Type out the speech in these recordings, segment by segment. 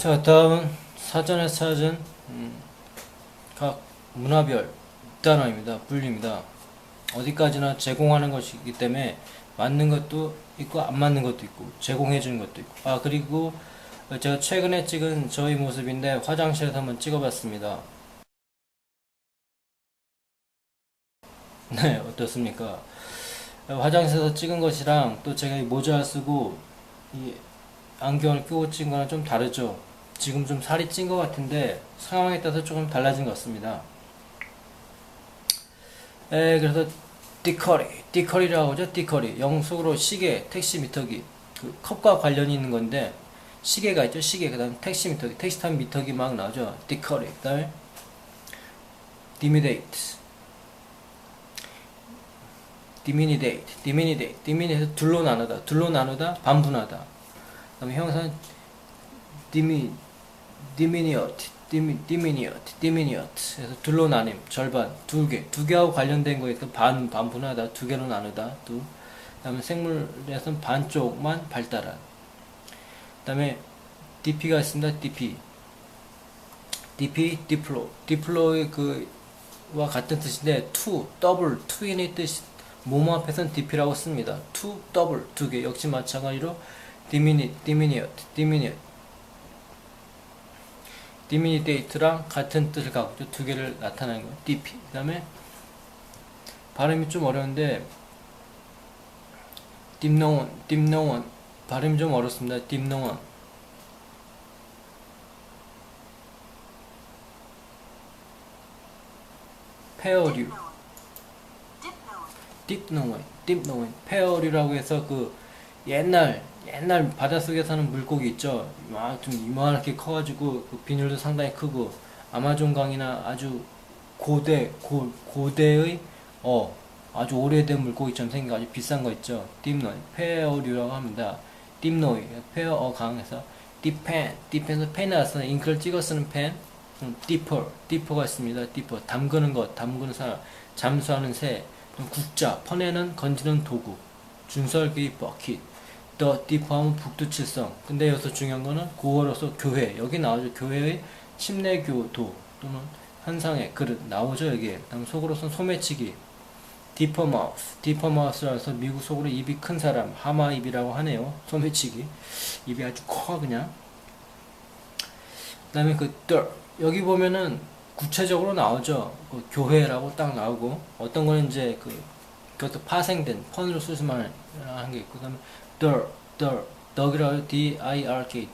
자, 다음은 사전에 찾은 각 문화별 단어입니다. 분류입니다. 어디까지나 제공하는 것이기 때문에 맞는 것도 있고 안 맞는 것도 있고 제공해 주는 것도 있고. 그리고 제가 최근에 찍은 저희 모습인데 화장실에서 한번 찍어봤습니다. 네, 어떻습니까? 화장실에서 찍은 것이랑 또 제가 이 모자 쓰고 이 안경을 끼고 찍은 거랑 좀 다르죠. 지금 좀 살이 찐 것 같은데 상황에 따라서 조금 달라진 것 같습니다. 그래서 띠커리라고 하죠. 띠커리. 영속으로 시계, 택시 미터기. 그 컵과 관련이 있는 건데 시계가 있죠. 시계. 그 다음에 택시 미터기. 택시 타면 미터기 막 나오죠. 띠커리. 그 다음에 디미데이트. 디미니데이트. 둘로 나누다. 반분하다. 그 다음에 형사는 디미니어트. 그래서 둘로 나님, 절반, 두 개하고 관련된 거에 또 반분하다, 두 개로 나누다, 그 다음에 생물에서는 반쪽만 발달한. 그 다음에 DP가 있습니다. 디플로의 그와 같은 뜻인데, 투인의 뜻, 모모 앞에서는 DP라고 씁니다. 두 개, 역시 마찬가지로 디미니데이트랑 같은 뜻을 갖고 있죠. 두 개를 나타내는 거예요. DP. 그 다음에 발음이 좀 어려운데 딥노원 발음이 좀 어렵습니다. 딥노원. 페어류. 딥노원 페어류라고 해서 그 옛날 바닷속에 사는 물고기 있죠. 막 좀 이만하게 커가지고 그 비늘도 상당히 크고 아마존강이나 아주 고대의 아주 오래된 물고기처럼 생긴 거 아주 비싼 거 있죠. 딥노이 페어류라고 합니다. 딥노이 페어 강에서 딥펜에서 펜 나왔어. 잉크를 찍어 쓰는 펜. 디퍼가 있습니다. 디퍼 담그는 사람, 잠수하는 새. 국자 퍼내는 건지는 도구. 준설기 버킷. 더 딥하면 북두칠성. 근데 여기서 중요한 거는 고어로서 교회. 여기 나오죠. 교회의 침례교도 또는 한상의 그릇 나오죠. 여기에. 다음 속으로서는 소매치기. 디퍼마우스라고 해서 미국 속으로 입이 큰 사람. 하마입이라고 하네요. 소매치기. 입이 아주 커 그냥. 그 다음에 여기 보면은 구체적으로 나오죠. 교회라고 딱 나오고 어떤 거는 이제 그것도 파생된 펀으로 수수만 한 게 있고. 그 다음에 덕이라고 D-I-R-K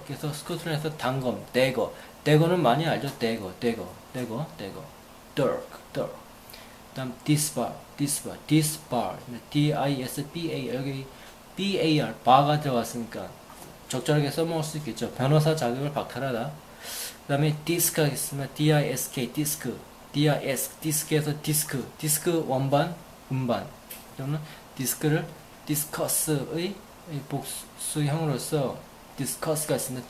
그래서 스코틀랜드에서 단검 대거는 많이 알죠. 대거 그 다음 디스바 D-I-S-B-A 여기 B-A-R 바가 들어갔으니까 적절하게 써먹을 수 있겠죠. 변호사 자격을 박탈하다. 그 다음에 디스크가 있으면 D-I-S-K 디스크에서 디스크 원반 음반 또는 디스크를 디스커스의 복수형으로서 디스커스가 있습니다.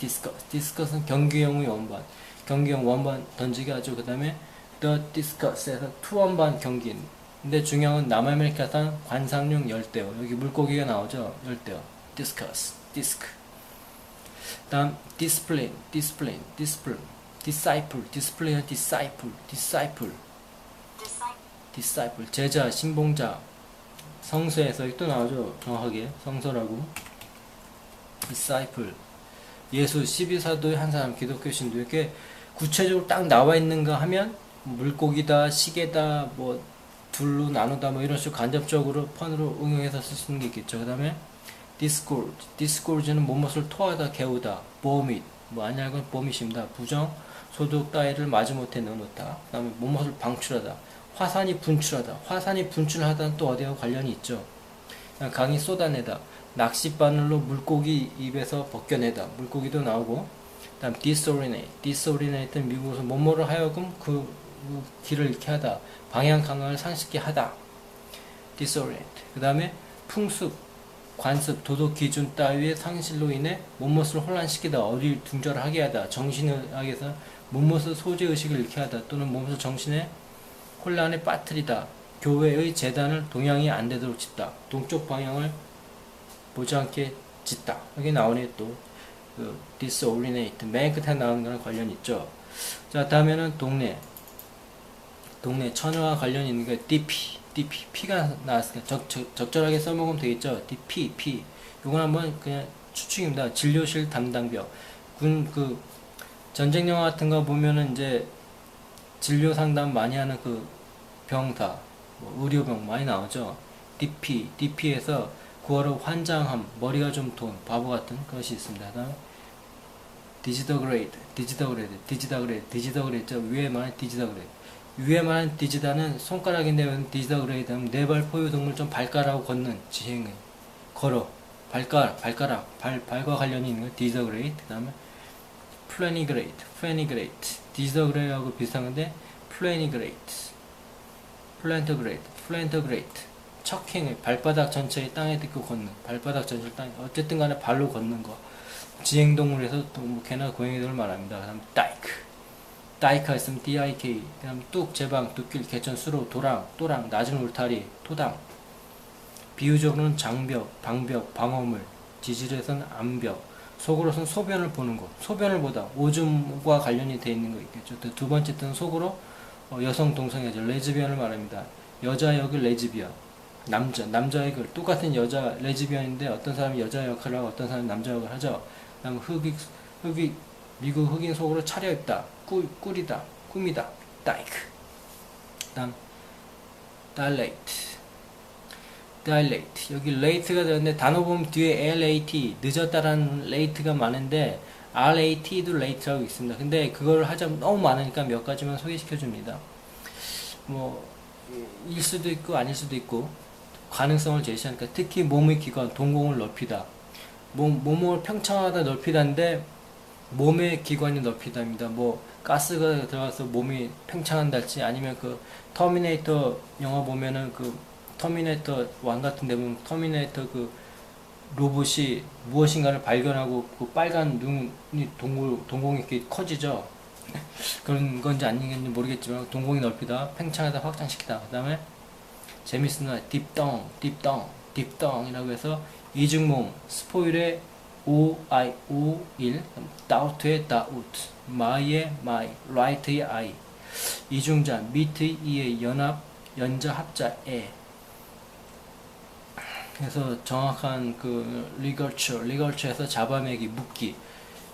디스커스는 경기용의 원반 던지기 하죠. 그 다음에 the discuss에서 투원반 경기. 근데 중요한 건 남아메리카산 관상용 열대어. 여기 물고기가 나오죠. 열대어. 디스크. 다음 디스플레인. 디사이플 제자, 신봉자. 성서에서 또 나오죠. 정확하게 성서라고. disciple 예수 12사도의 한 사람 기독교 신도 이렇게 구체적으로 딱 나와 있는가 하면 물고기다, 시계다, 뭐 둘로 나누다 뭐 이런 식으로 간접적으로 펀으로 응용해서 쓸 수 있는 게 있겠죠. 그 다음에 discourge는 뭐뭇을 토하다, 개우다, vomit 뭐 아니야 보밋입니다. 부정, 소득 따위를 마지못해 넣어놓다. 그 다음에 뭐뭇을 방출하다, 화산이 분출하다는 또 어디와 관련이 있죠. 강이 쏟아내다, 낚싯바늘로 물고기 입에서 벗겨내다. 물고기도 나오고. 그 다음 disorinate는 미국에서 뭐뭐를 하여금 그 길을 잃게 하다, 방향 감각을 상실케 하다. disorient. 그 다음에 풍습, 관습, 도덕 기준 따위의 상실로 인해 뭐뭇을 혼란시키다, 어리둥절하게 하다, 정신을 하게 해서 뭐뭇의 소재의식을 잃게 하다, 또는 뭐뭇을 정신에 혼란에 빠뜨리다. 교회의 재단을 동향이 안 되도록 짓다. 동쪽 방향을 보지 않게 짓다. 여기 나오네 또. 그 disorient, 맨 끝에 나오는 거랑 관련이 있죠. 자, 다음에는 동네 처녀와 관련 있는 게 P가 나왔으니까 적절하게 써먹으면 되겠죠. P. 요건 한번 그냥 추측입니다. 진료실 담당병. 전쟁 영화 같은 거 보면은 이제 진료 상담 많이 하는 그 병사, 뭐 의료병 많이 나오죠. DP에서 구어로 환장함, 머리가 좀 돈, 바보 같은 것이 있습니다. 다음 디지더그레이드, 위에 말한 디지더그레이드. 위에 말한 디지다는 손가락인데 디지더그레이드 하면 네발 포유동물 좀 발가락하고 걷는 지행을 걸어. 발과 관련이 있는 거 디지더그레이드. 그 다음에 플래니그레이트. 디지더그레이드하고 비슷한 건데 플랜터그레이트. 척행을 발바닥 전체에 땅에 딛고 걷는, 발바닥 전체를 땅에, 어쨌든 간에 발로 걷는 거. 지행동물에서 또 뭐 개나 고양이들을 말합니다. 그 다음 다이크가 있으면 DIK. 그 다음 뚝, 제방, 뚝길, 개천, 수로, 도랑, 또랑, 낮은 울타리, 토당. 비유적으로는 장벽, 방벽, 방어물, 지질에서는 암벽, 속으로서는 소변을 보는 것. 소변을 보다 오줌과 관련이 돼 있는 거 있겠죠. 두 번째 뜻은 속으로 여성 동성애자, 레즈비언을 말합니다. 여자 역을 레즈비언, 남자 역을 똑같은 여자 레즈비언인데 어떤 사람이 여자 역할을 하고 어떤 사람이 남자 역을 하죠. 그다음 미국 흑인 속으로 차려입다, 꾸리다, 꾸미다, 다이크. 그다음 dilate. 여기 late가 되는데 단어 보면 뒤에 late, 늦었다라는 late가 많은데 rat도 late라고 있습니다. 근데 그걸 하자면 너무 많으니까 몇 가지만 소개시켜 줍니다. 뭐 일 수도 있고 아닐 수도 있고 가능성을 제시하니까 특히 몸의 기관, 동공을 넓히다. 몸을 평창하다 넓히다인데 몸의 기관이 넓히다입니다. 뭐 가스가 들어가서 몸이 팽창한달지 아니면 그 터미네이터 영화 보면은 그 터미네이터 1 같은 데 보면 터미네이터 그 로봇이 무엇인가를 발견하고 그 빨간 눈이 동공이 이렇게 커지죠. 그런 건지 아닌지 모르겠지만 동공이 넓히다, 팽창하다, 확장시키다. 그 다음에 재밌는 거 딥덩이라고 해서 이중몸, 스포일의 OIO일, 다우트의 다우트, 마이의 마이, 라이트의 아이, 이중자, 미트의 이의 연합, 연자 합자 에. 그래서 정확한 그 리거처에서 잡아매기, 묶기.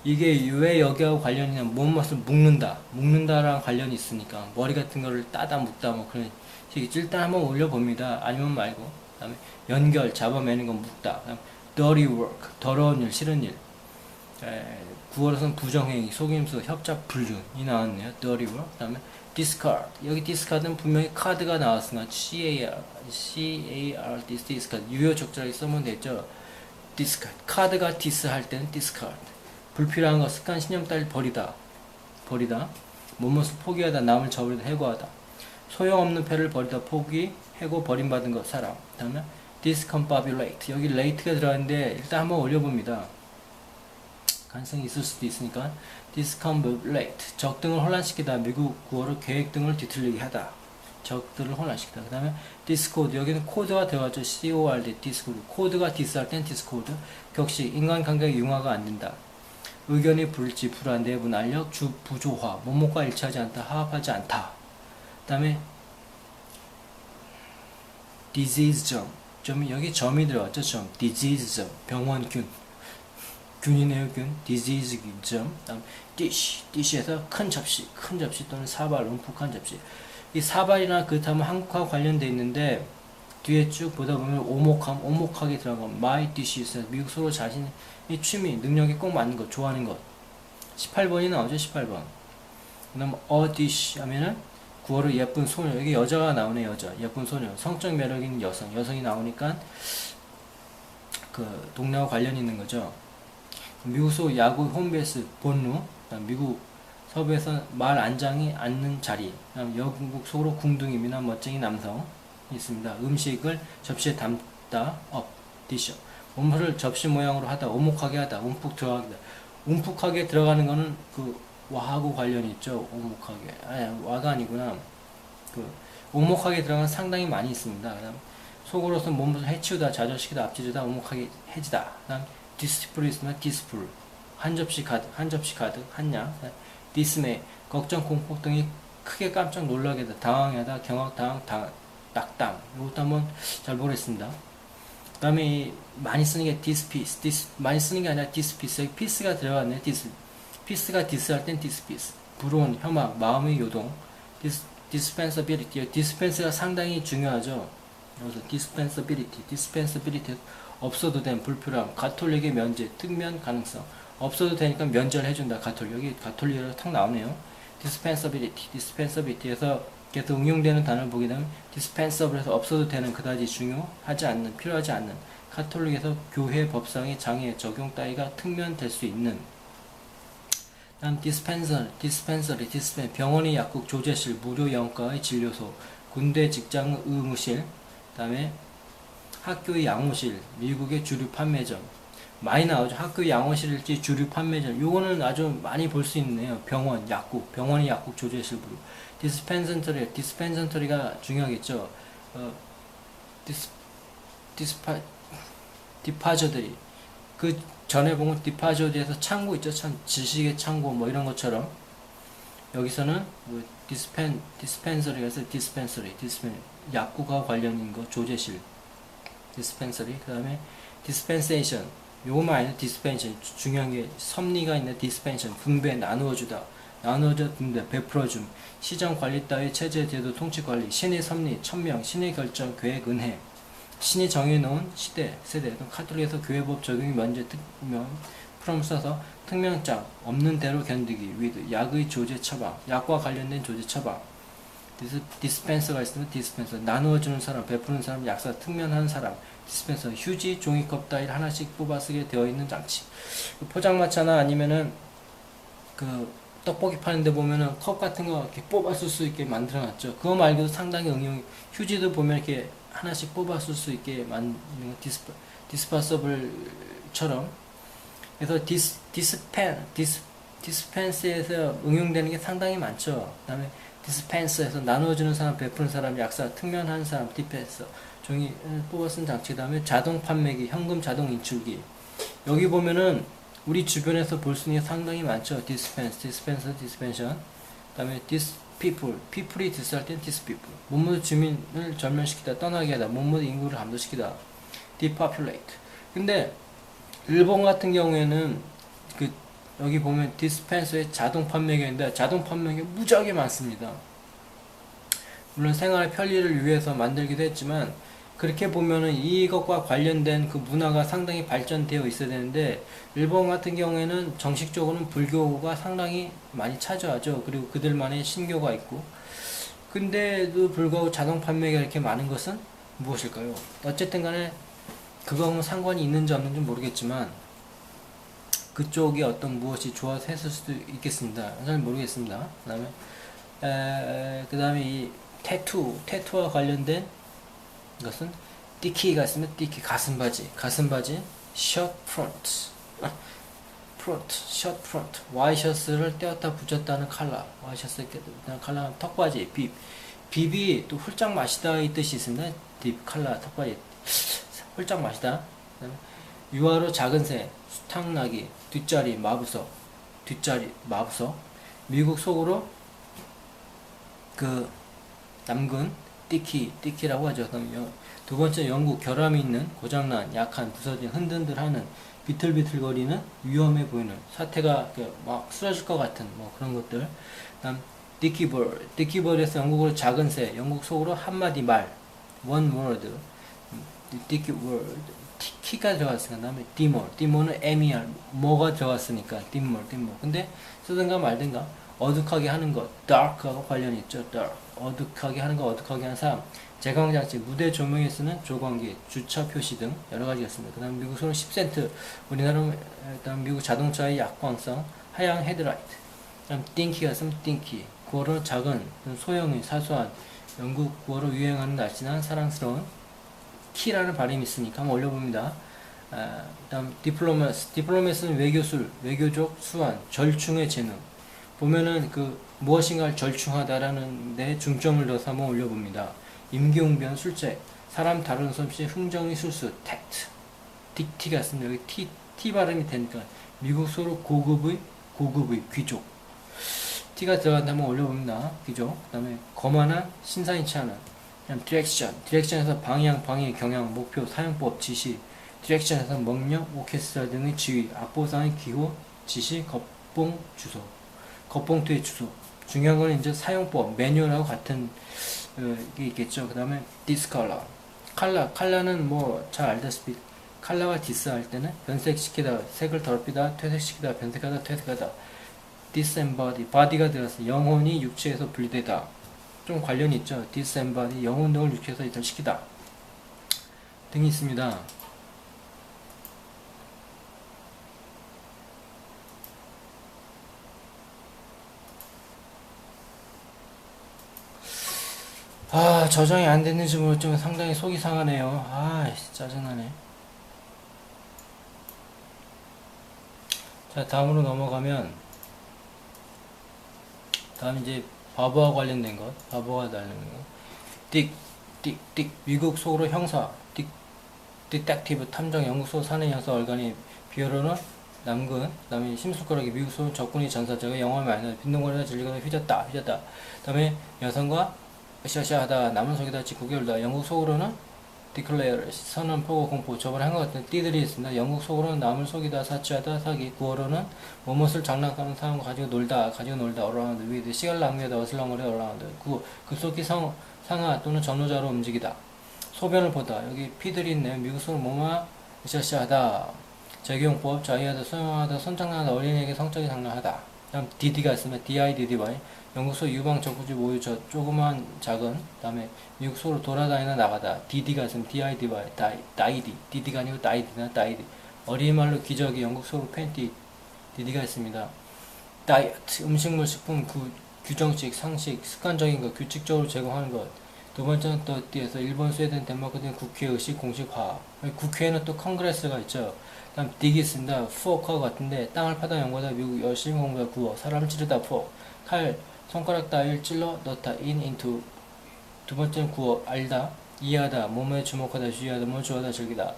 이게 왜 여기하고 관련이 있냐면 몸맛을 묶는다랑 관련이 있으니까 머리 같은 거를 따다 묶다 뭐 그런 식이죠. 일단 한번 올려봅니다. 아니면 말고. 그 다음에 연결, 잡아매는 건 묶다. 그다음 dirty work, 더러운 일, 싫은 일. 구어로서는 부정행위, 속임수, 협작, 불륜이 나왔네요. dirty work. 그 다음에 discard. 여기 discard는 분명히 카드가 나왔으나 CAR, discard. 유효 적절하게 써면 되죠. discard. 카드가 dis 할 때는 discard. 불필요한 것, 습관, 신념 따위 버리다. 무엇을 포기하다, 남을 저버리다, 해고하다. 소용없는 패를 버리다, 포기, 해고, 버림받은 것, 사람. 그 다음에 discombobulate. 여기 late가 들어가는데 일단 한번 올려봅니다. 가능성이 있을 수도 있으니까. discombobulate. 적등을 혼란시키다. 미국 구어로 계획 등을 뒤틀리게 하다. 적들을 혼란시키다. 그 다음에 discord. 여기는 코드가 들어가죠. CORD, discord. 코드가 dis 할 땐 discord. 격식. 인간관계가 융화가 안 된다. 의견이 불일치, 불안, 내분, 알력, 부조화, 몸목과 일치하지 않다, 화합하지 않다. 그 다음에 disease 점, 여기 점이 들어갔죠. 점, disease 점, 병원균, 균이네요. 균, disease 점. 그 다음 dish에서 큰 접시 또는 사발, 움푹한 접시. 이 사발이나 그렇다면 한국하고 관련돼 있는데 뒤에 쭉 보다 보면 오목하게 들어간 거. my dish, 미국 서로 자신의 취미, 능력이 꼭 맞는 것, 좋아하는 것. 18번이 나오죠. 18번. 그 다음 a dish 하면은 구어로 예쁜 소녀. 여기 여자가 나오네. 여자, 예쁜 소녀. 성적 매력 있는 여성이 나오니까 그 동네와 관련이 있는 거죠. 미국 소 야구 홈베이스 본루. 그다음 미국 서부에서 말 안장이 앉는 자리. 그다음 영국 속으로 궁둥이나 멋쟁이 남성 있습니다. 음식을 접시에 담다, 디셔. 몸을 접시 모양으로 하다, 오목하게 하다, 움푹하게 들어가는 거는 그 와하고 관련이 있죠. 오목하게. 와가 아니구나. 그 오목하게 들어가는 상당히 많이 있습니다. 그다음 속으로서 몸을 해치우다, 좌절시키다, 앞지르다, 오목하게 해지다. 그다음 디스플이 있으면 디스플. 한 접시 가득, 한양. dismay, 걱정, 공포 등이 크게 깜짝 놀라게 하다, 당황하다, 낙담. 이것도 한번 잘 모르겠습니다. 그 다음에 많이 쓰는 게 dispiece, 많이 쓰는 게 아니라 dispiece, 여기 piece가 들어갔네. piece가 dis할 땐 dispiece, 불온, 혐악, 마음의 요동. dispensability, dispense가 상당히 중요하죠. 여기서 dispensability, 없어도 된 불필요함, 가톨릭의 면제, 특면 가능성. 없어도 되니까 면제를 해준다. 여기 가톨릭으로 탁 나오네요. dispensability에서 계속 응용되는 단어를 보게 되면 dispensable에서 없어도 되는, 그다지 중요하지 않는, 필요하지 않는. 가톨릭에서 교회 법상의 장애 적용 따위가 특면될 수 있는. 다음 dispensary, 병원의 약국, 조제실, 무료 영과의 진료소, 군대 직장 의무실. 다음에 학교의 양호실, 미국의 주류 판매점. 많이 나오죠. 학교의 양호실일지 주류 판매점. 요거는 아주 많이 볼 수 있네요. 병원, 약국, 병원의 약국, 조제실, 무료. 디스펜서리가 중요하겠죠. 디파저들이, 그 전에 보면 디파저들에서 창고 있죠. 지식의 창고 뭐 이런 것처럼 여기서는 뭐 디스펜서리가 있어요. 디스펜서리, 약국과 관련인 거, 조제실, 디스펜서리. 그 다음에 디스펜세이션, 요거만 아니라 디스펜션, 중요한 게 섭리가 있는 디스펜션, 분배, 나누어주다, 분배, 베풀어줌, 시정 관리 따위 체제, 제도, 통치 관리, 신의 섭리, 천명, 신의 결정, 계획, 은혜, 신이 정해놓은 시대, 세대, 카톨릭에서 교회법 적용이 면제, 특명, 프롬 써서 특명장, 없는 대로 견디기, 위드, 약의 조제 처방, 약과 관련된 조제 처방. 디스펜서가 있으면 디스펜서, 나누어주는 사람, 베푸는 사람, 약사, 특면하는 사람. 디스펜서, 휴지, 종이컵 따위를 하나씩 뽑아 쓰게 되어 있는 장치. 포장마차나 아니면은 그 떡볶이 파는데 보면은 컵 같은 거 이렇게 뽑아 쓸 수 있게 만들어 놨죠. 그거 말고도 상당히 응용이, 휴지도 보면 이렇게 하나씩 뽑아 쓸 수 있게 만드는 디스퍼서블처럼. 그래서 디스펜스에서 응용되는 게 상당히 많죠. 그 다음에 디스펜서에서 나눠주는 사람, 베푸는 사람, 약사, 특면한 사람, 디펜서, 종이 뽑아 쓴 장치. 그 다음에 자동 판매기, 현금 자동 인출기. 여기 보면은 우리 주변에서 볼 수 있는 게 상당히 많죠. 디스펜서, 디스펜션. 그 다음에 people이 디스할 땐 디스people. 몸무드 주민을 절멸시키다, 떠나게 하다, 몸무드 인구를 감소시키다. depopulate. 근데 일본 같은 경우에는 그 여기 보면 디스펜서에 자동 판매기인데 자동 판매기 무지하게 많습니다. 물론 생활의 편리를 위해서 만들기도 했지만 그렇게 보면은 이것과 관련된 그 문화가 상당히 발전되어 있어야 되는데 일본 같은 경우에는 정식적으로는 불교가 상당히 많이 차지하죠. 그리고 그들만의 신교가 있고, 근데도 불구하고 자동 판매가 이렇게 많은 것은 무엇일까요? 어쨌든 간에 그거하고는 상관이 있는지 없는지 모르겠지만 그쪽이 어떤 무엇이 좋아서 했을 수도 있겠습니다. 잘 모르겠습니다. 그 다음에 이 태투와 관련된 것은 띠키가 있으면 띠키, 가슴바지, 셔츠 프론트, 셔츠 프론트, 와이셔츠를 떼었다 붙였다는 칼라, 와이셔츠 떼었다 칼라, 턱바지, 빕이 또 훌쩍 마시다 이 뜻이 있습니다. 딥, 칼라, 턱바지, 훌쩍 마시다. 유화로 작은 새, 수탉나기, 뒷자리, 마부석, 미국 속으로 그 남근, 띠키라고 하죠. 두 번째, 영국, 결함이 있는, 고장난, 약한, 부서진, 흔들흔들하는, 비틀비틀거리는, 위험해 보이는, 사태가 막 쓰러질 것 같은 뭐 그런 것들. 다음 디키버드에서 영국으로 작은 새, 영국 속으로 한마디 말, one word, 디키버드, 키가 들어갔으니까. 다음에 디모는 MER, 뭐가 들어갔으니까 디모. 근데 쓰든가 말든가. 어둑하게 하는 것, dark하고 관련이 있죠. dark, 어둑하게 하는 것, 어둑하게 하는 사람. 제광장치, 무대 조명에 쓰는 조광기, 주차 표시 등 여러 가지가 있습니다. 그 다음 미국 소는 10센트, 우리나라 일단 미국 자동차의 약광성, 하향 헤드라이트. 그 다음 띵키가 있으면 띵키, 구어로 작은, 소형의, 사소한, 영국 구어로 유행하는 날씬한, 사랑스러운, 키라는 발음이 있으니까 한번 올려봅니다. 그 다음 디플로마스는 외교술, 외교적 수완, 절충의 재능. 보면은 그 무엇인가를 절충하다라는 데 중점을 둬서 한번 올려봅니다. 임기응변, 술책, 사람 다루는 솜씨, 흥정의 술수, 택트, 딕티가 있습니다. 여기 T 발음이 되니까 미국 속으로 고급의 귀족. T가 들어간다면 올려봅니다. 귀족. 그 다음에 거만한, 신사인치 않은. 그다음 디렉션에서 방향, 경향, 목표, 사용법, 지시. 디렉션에서 명령, 오케스트라 등의 지휘, 악보상의 기호, 지시, 겉봉투의 주소. 중요한 건 이제 사용법, 매뉴얼하고 같은 게 있겠죠. 그 다음에 디스컬러. 칼라는 뭐 잘 알다시피 칼라와 디스 할 때는 변색시키다, 색을 더럽히다, 퇴색시키다, 변색하다, 퇴색하다. disembody, body가 들어서 영혼이 육체에서 분리되다. 좀 관련이 있죠. disembody, 영혼 등을 육체에서 이탈시키다 등이 있습니다. 저장이 안 됐는지 모르겠지만 상당히 속이 상하네요. 짜증나네. 자, 다음으로 넘어가면, 다음 이제 바보와 관련된 것, 바보가 달리는 것. 미국 속으로 형사, 디텍티브, 탐정, 영국 속 사내 형사 얼간이, 비어로는 남근, 그 다음에 심술거라기, 미국 속 적군이 전사자가 영험이 아니다, 빈둥거리다, 질리거나 휘졌다. 그 다음에 여성과 으쌰으쌰하다, 남은 속이다, 짓궂게 울다. 영국 속으로는 declare, 선언, 포고, 공포. 저번에 한 것 같은 띠들이 있습니다. 영국 속으로는 남을 속이다, 사치하다, 사기. 구어로는 무엇을 장난감은 사람과 가지고 놀다, around, with, 시간을 낭비하다, 어슬렁거리다, around. 급속히 상하 또는 전후자로 움직이다. 소변을 보다. 여기 피들이 있네요. 미국 속으로 뭐마, 으쌰으쌰하다. 적용법, 자위하다, 소용하다, 손장난하다, 어린이에게 성적인 장난하다. 다음 DD가 있으면 DIDDY. 영국 속 유방 적구지 모유 조그만 작은. 다음에 미국 속으로 돌아다니나 나가다. DD가 있으면 DIDY, 다이디. DD가 아니고 다이디나 다이디. 어린이말로 기저귀, 영국 속으로 팬티. DD가 있습니다. 다이어트, 음식물, 식품, 규정식, 상식, 습관적인 것, 규칙적으로 제공하는 것. 두 번째는 또 D에서 일본, 스웨덴, 덴마크 등 국회, 의식, 공식화. 국회에는 또 컨그레스가 있죠. 다음 딕이 있습니다. 푸어커 같은데 땅을 파다 연구하다 미국 열심히 공부하다 구워 사람 찌르다 푸어 칼 손가락 따위를 찔러 넣다 into 두 번째는 구워 알다 이해하다 몸에 주목하다 주의하다 몸을 좋아하다 즐기다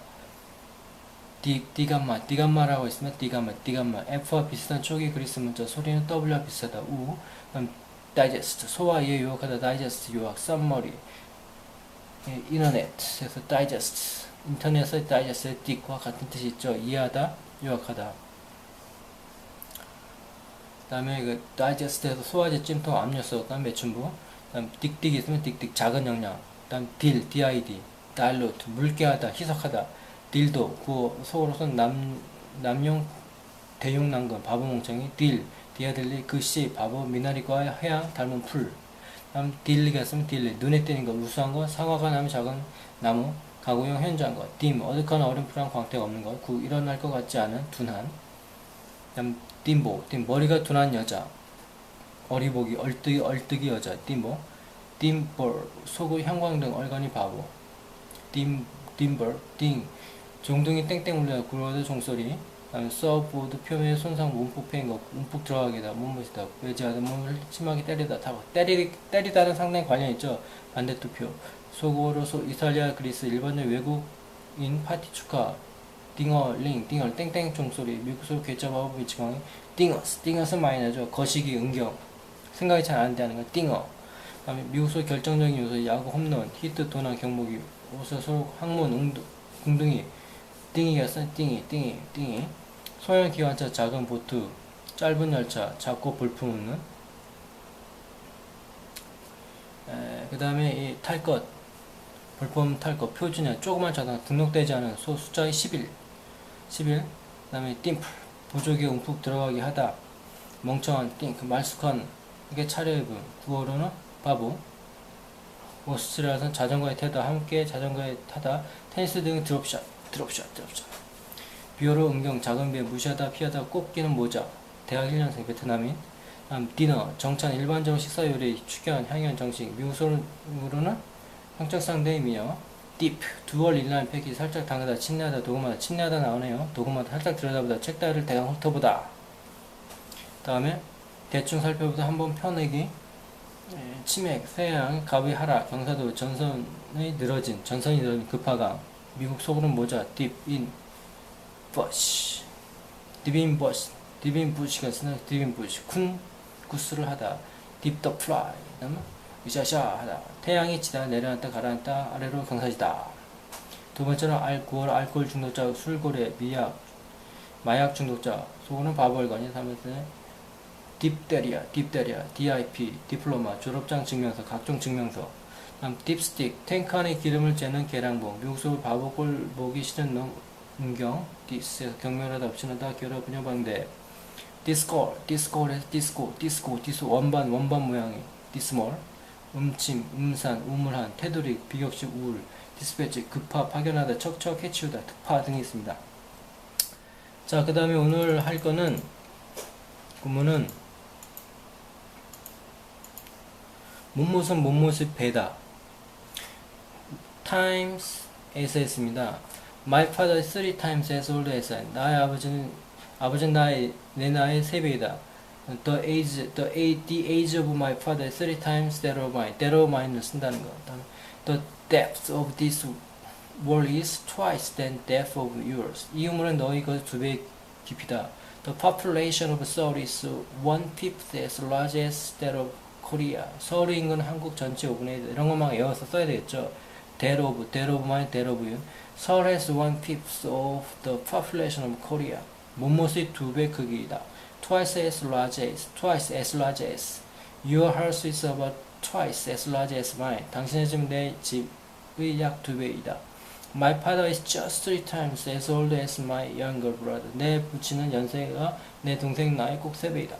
디감마라고 있으면 디감마 F와 비슷한 초기 그리스 문자 소리는 W와 비슷하다 우 다음 다이제스트 소화 이해 요약하다 다이제스트 요약 썸머리 인터넷에서 다이제스트 인터넷의 다이제스트의 딕과 같은 뜻이 있죠. 이해하다, 요약하다. 그 다음에 그 다이제스트에서 소화제, 찜통, 압력소, 그 다음 매춘부. 그 다음 딕딕이 있으면 딕딕, 작은 영양. 그 다음 DID, 다일루트, 묽게 하다, 희석하다. 딜도, 구호, 속으로선 남용, 대용 난근, 바보 멍청이. 디아들리, 글씨, 바보, 미나리과 해양, 닮은 풀. 다음 딜리가 있으면 딜리, 눈에 띄는 거, 우수한 거, 사과가 나면 작은 나무. 가구용 현저한 것, 어둑한 어렴풋한 광택 없는 것, 일어날 것 같지 않은 둔한. 다음 머리가 둔한 여자, 어리보기, 얼뜨기 여자, 딤볼, 속의 형광등, 얼간이 바보, 딤벌, 종둥이 땡땡 울려 굴러도 종소리. 다음 서브보드, 표면에 손상, 움푹 패인 것, 움푹 들어가기다, 몸부시다, 외지하다, 몸을 심하게 때리다, 타고 때리다는 상당히 관련 있죠. 반대투표. 속어로 이탈리아, 그리스, 일반적 외국인 파티 축하, 띵얼, 땡땡 종소리, 미국 속 괴짜바보 미치광이, 띵어스는 많이 나죠. 거시기, 응경, 생각이 잘 안 되는 거, 띵어. 다음에 미국 속 결정적인 요소, 야구, 홈런, 히트, 도난, 경보기, 오서, 소록, 항문, 궁둥이, 띵이가 쓴 띵이, 소형 기관차, 작은 보트, 짧은 열차, 작고 볼품 없는. 그 다음에 이 탈 것, 볼품 탈 것, 표준형, 조그만 자동차, 등록되지 않은 숫자의 11. 그 다음에 띵플, 보조기에 움푹 들어가게 하다, 멍청한, 말쑥한, 이게 차려입은, 구어로는 바보, 오스트리아에서는 자전거에 타다, 함께 자전거에 타다, 테니스 등 드롭샷. 비오로 음경, 작은 비에 무시하다, 피하다, 꼭 끼는 모자, 대학 1년생 베트남인. 다음 디너, 정찬, 일반적으로 식사 요리, 축연, 향연, 정식, 미국으로는 형적상대의 미녀. 딥, 두월 일라인 패키, 살짝 당하다, 침내하다, 침내하다 나오네요. 도구마다 살짝 들여다보다, 책다리를 대강 훑어보다. 다음에 대충 살펴보다, 한번 펴내기, 치맥, 세양, 갑의 하락, 경사도, 전선이 늘어진 급하강. 미국 속으로는 모자, 딥, 인, 버시. 디빈 버시, 디빈 부시가 쓰는 디빈 부시, 군구스를 하다. 딥 더 플라이, 그다음에 으샤샤 하다. 태양이 치다 내려앉다 가라앉다 아래로 경사지다. 두 번째는 알코올, 알코올 중독자, 술고래, 미약, 마약 중독자, 속어는 바벌거니. 3번째는 딥테리아, DIP, 디플로마, 졸업장 증명서, 각종 증명서. 다음 딥스틱, 탱크 안에 기름을 째는 계량봉, 미국 속 바보꼴 보기 싫은 음경, 디스에서 경멸하다, 없이나다, 결합, 분열, 방대. 디스콜에서 디스코, 원반 모양이, 디스몰, 음침, 음산, 우물한, 테두리, 비격식, 우울, 디스패치, 급파, 파견하다, 척척, 해치우다, 특파 등이 있습니다. 자, 그 다음에 오늘 할 거는, 구문은, 몸모습 배다. times as입니다. My father is 3 times as old as I. 나의 아버지는 내 나이의 3배이다. The age of my father is 3 times that of mine. that of mine을 쓴다는 거. The depth of this world is twice than depth of yours. 이 우물은 너희 것 2배 깊이다. The population of Seoul is 1/5 as large as that of Korea. 서울의 인구는 한국 전체 5분의 1. 이런 것만 외워서 써야 되겠죠. That of mine, that of you. Seoul has 1/5 of the population of Korea. 몸모습이 2배 크기이다. Twice as large as. Your house is about twice as large as mine. 당신의 집은 내 집의 약 2배이다. My father is just 3 times as old as my younger brother. 내 부친은 연세가 내 동생 나이 꼭 3배이다.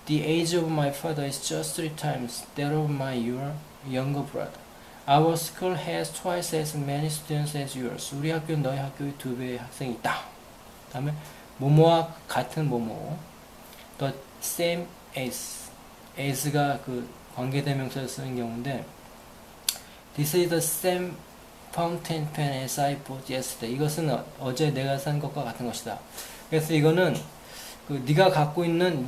The age of my father is just 3 times that of your younger brother. Our school has twice as many students as yours. 우리 학교는 너희 학교의 2배의 학생이 있다. 다음에 뭐뭐와 같은 뭐뭐. The same as가 그 관계대명사를 쓰는 경우인데, This is the same fountain pen as I bought yesterday. 이것은 어제 내가 산 것과 같은 것이다. 그래서 이거는 그 네가 갖고 있는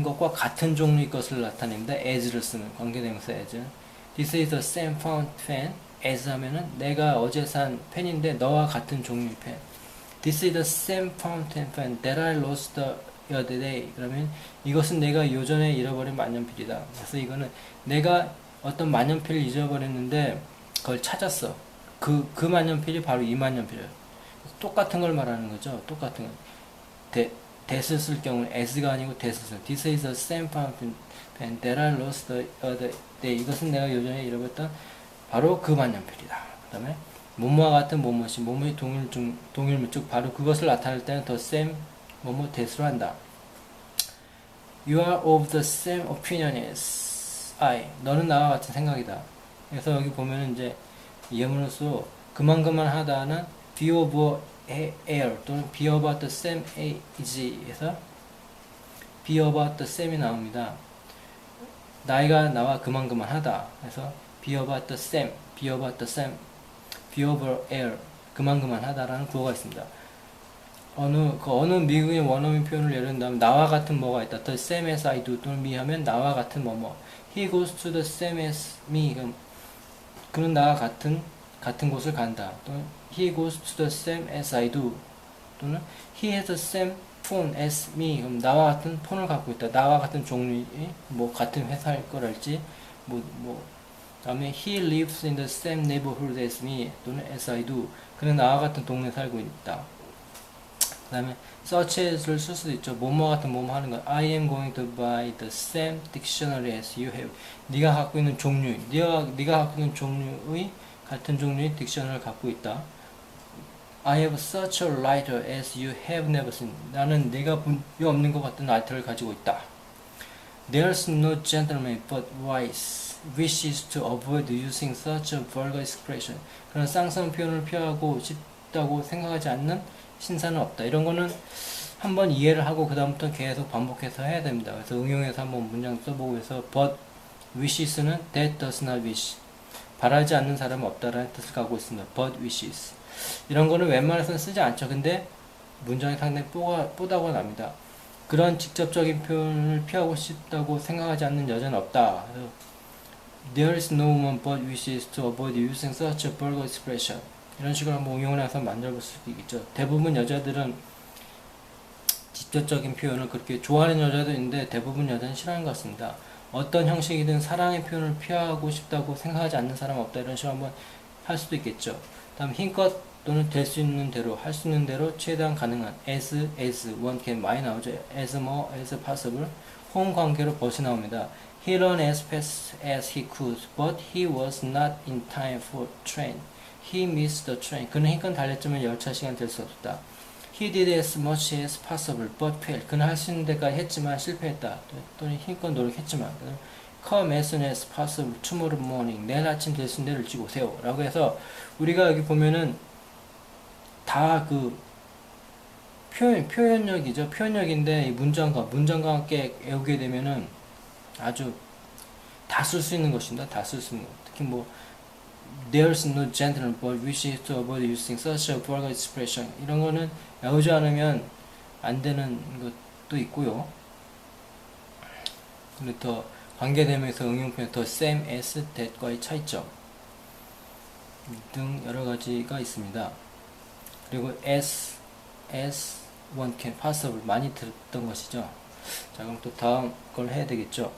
것과 같은 종류의 것을 나타냅니다. as를 쓰는 관계대명사 as. This is the same fountain pen as 하면은 내가 어제 산 펜인데 너와 같은 종류의 펜. This is the same fountain pen that I lost the other day. 그러면 이것은 내가 요전에 잃어버린 만년필이다. 그래서 이거는 내가 어떤 만년필을 잊어버렸는데 그걸 찾았어. 그 만년필이 바로 이 만년필이에요. 똑같은 걸 말하는 거죠. 똑같은 거. that을 쓸 경우는 as가 아니고 that을 써요. This is the same fountain pen that I lost the other day. 이것은 내가 요전에 잃어버렸던 바로 그 만년필이다. 그 다음에 뭐뭐와 같은 뭐뭐시, 뭐뭐의 동일문즉 바로 그것을 나타낼 때는 the same 뭐뭐 that으로 한다. You are of the same opinion as I. 너는 나와 같은 생각이다. 그래서 여기 보면은 이제 예문으로서 그만 하다는 be of air 또는 be about the same age에서 be about the same이 나옵니다. 나이가 나와 그만 하다. 그래서 be about the same, be over air, 그만 하다라는 구어가 있습니다. 어느 미국의 원어민 표현을 예를 든다면 나와 같은 뭐가 있다. The same as I do 또는 me 하면 나와 같은 뭐뭐. He goes to the same as me. 그는 나와 같은 곳을 간다. 또는 He goes to the same as I do. 또는 He has the same phone as me. 그럼 나와 같은 폰을 갖고 있다. 나와 같은 종류의 뭐 같은 회사일 거랄지 다음에 He lives in the same neighborhood as me 또는 as I do. 그는 나와 같은 동네에 살고 있다. 그 다음에 such as를 쓸 수도 있죠. 뭐뭐 같은 뭐뭐 하는 거. I am going to buy the same dictionary as you have. 네가 갖고 있는 종류, 네가 갖고 있는 종류의 같은 종류의 딕셔너를 갖고 있다. I have such a lighter as you have never seen. 나는 네가 본 적 없는 것 같은 라이터를 가지고 있다. There's no gentleman but wise wishes to avoid using such a vulgar expression. 그런 쌍성 표현을 피하고 싶다고 생각하지 않는 신사는 없다. 이런 거는 한번 이해를 하고 그 다음부터 계속 반복해서 해야 됩니다. 그래서 응용해서 한번 문장 써보고 해서 but wishes는 that does not wish. 바라지 않는 사람은 없다라는 뜻을 갖고 있습니다. but wishes. 이런 거는 웬만해서는 쓰지 않죠. 근데 문장이 상당히 뽀다가 납니다. 그런 직접적인 표현을 피하고 싶다고 생각하지 않는 여자는 없다. There is no woman but wishes to avoid using such a vulgar expression. 이런 식으로 한번 응용을 해서 만들어볼 수도 있겠죠. 대부분 여자들은 직접적인 표현을 그렇게 좋아하는 여자도 있는데 대부분 여자는 싫어하는 것 같습니다. 어떤 형식이든 사랑의 표현을 피하고 싶다고 생각하지 않는 사람은 없다. 이런 식으로 한번 할 수도 있겠죠. 다음 힘껏 또는 될 수 있는 대로 할 수 있는 대로 최대한 가능한 as, one can 많이 나오죠. as more, as possible 호응 관계로 벗이 나옵니다. He ran as fast as he could, but he was not in time for train. He missed the train. 그는 힘껏 달렸지만 열차 시간 될 수 없었다. He did as much as possible, but failed. 그는 할 수 있는 데까지 했지만 실패했다. 또는 힘껏 노력했지만. Come as soon as possible, tomorrow morning. 내일 아침 될 수 있는 데를 일찍 오세요. 라고 해서 우리가 여기 보면은 다 그 표현력이죠. 표현력인데 이 문장과 함께 외우게 되면은 아주 다 쓸 수 있는 것입니다. 다 쓸 수 있는 것. 특히 뭐 There's no gentleman but wishes to avoid using such a vulgar expression. 이런 거는 외우지 않으면 안 되는 것도 있고요. 그리고 더 관계대명에서 응용표현 더 same as that과의 차이점 등 여러 가지가 있습니다. 그리고 as one can possible 많이 들었던 것이죠. 자, 그럼 또 다음 걸 해야 되겠죠.